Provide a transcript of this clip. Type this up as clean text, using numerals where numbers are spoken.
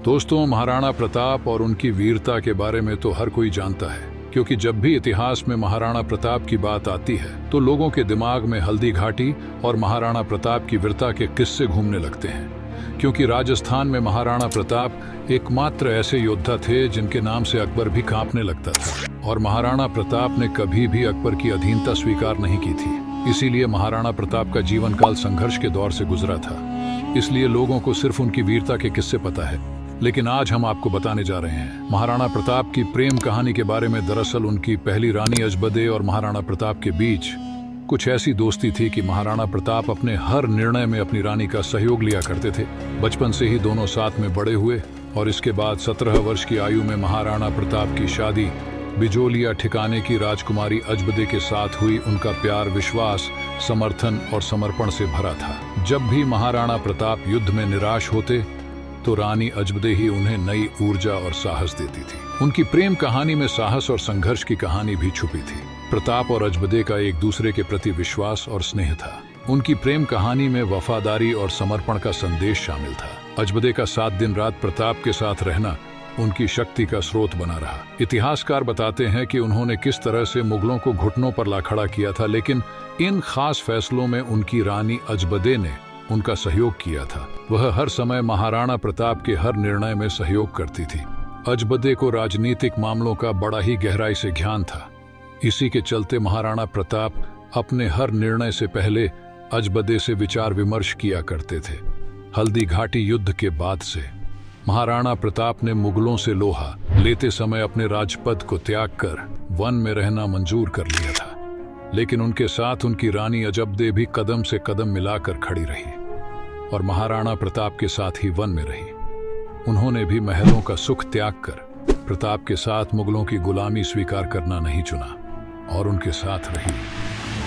दोस्तों, महाराणा प्रताप और उनकी वीरता के बारे में तो हर कोई जानता है, क्योंकि जब भी इतिहास में महाराणा प्रताप की बात आती है तो लोगों के दिमाग में हल्दी घाटी और महाराणा प्रताप की वीरता के किस्से घूमने लगते हैं। क्योंकि राजस्थान में महाराणा प्रताप एकमात्र ऐसे योद्धा थे जिनके नाम से अकबर भी कांपने लगता था, और महाराणा प्रताप ने कभी भी अकबर की अधीनता स्वीकार नहीं की थी। इसीलिए महाराणा प्रताप का जीवन काल संघर्ष के दौर से गुजरा था। इसलिए लोगों को सिर्फ उनकी वीरता के किस्से पता है, लेकिन आज हम आपको बताने जा रहे हैं महाराणा प्रताप की प्रेम कहानी के बारे में। दरअसल उनकी पहली रानी अजबदे और महाराणा प्रताप के बीच कुछ ऐसी दोस्ती थी कि महाराणा प्रताप अपने हर निर्णय में अपनी रानी का सहयोग लिया करते थे। बचपन से ही दोनों साथ में बड़े हुए और इसके बाद 17 वर्ष की आयु में महाराणा प्रताप की शादी बिजोलिया ठिकाने की राजकुमारी अजबदे के साथ हुई। उनका प्यार विश्वास, समर्थन और समर्पण से भरा था। जब भी महाराणा प्रताप युद्ध में निराश होते तो रानी अजबदे ही उन्हें नई ऊर्जा और साहस देती थी। उनकी प्रेम कहानी में साहस और संघर्ष की कहानी भी छुपी थी। प्रताप और अजबदे का एक दूसरे के प्रति विश्वास और स्नेह था। उनकी प्रेम कहानी में वफादारी और समर्पण का संदेश शामिल था। अजबदे का साथ दिन रात प्रताप के साथ रहना उनकी शक्ति का स्रोत बना रहा। इतिहासकार बताते हैं कि उन्होंने किस तरह से मुगलों को घुटनों पर ला खड़ा किया था, लेकिन इन खास फैसलों में उनकी रानी अजबदे ने उनका सहयोग किया था। वह हर समय महाराणा प्रताप के हर निर्णय में सहयोग करती थी। अजबदे को राजनीतिक मामलों का बड़ा ही गहराई से ज्ञान था। इसी के चलते महाराणा प्रताप अपने हर निर्णय से पहले अजबदे से विचार विमर्श किया करते थे। हल्दी घाटी युद्ध के बाद से महाराणा प्रताप ने मुगलों से लोहा लेते समय अपने राजपद को त्याग कर वन में रहना मंजूर कर लिया था, लेकिन उनके साथ उनकी रानी अजबदे भी कदम से कदम मिलाकर खड़ी रही और महाराणा प्रताप के साथ ही वन में रही। उन्होंने भी महलों का सुख त्याग कर प्रताप के साथ मुगलों की गुलामी स्वीकार करना नहीं चुना और उनके साथ रही।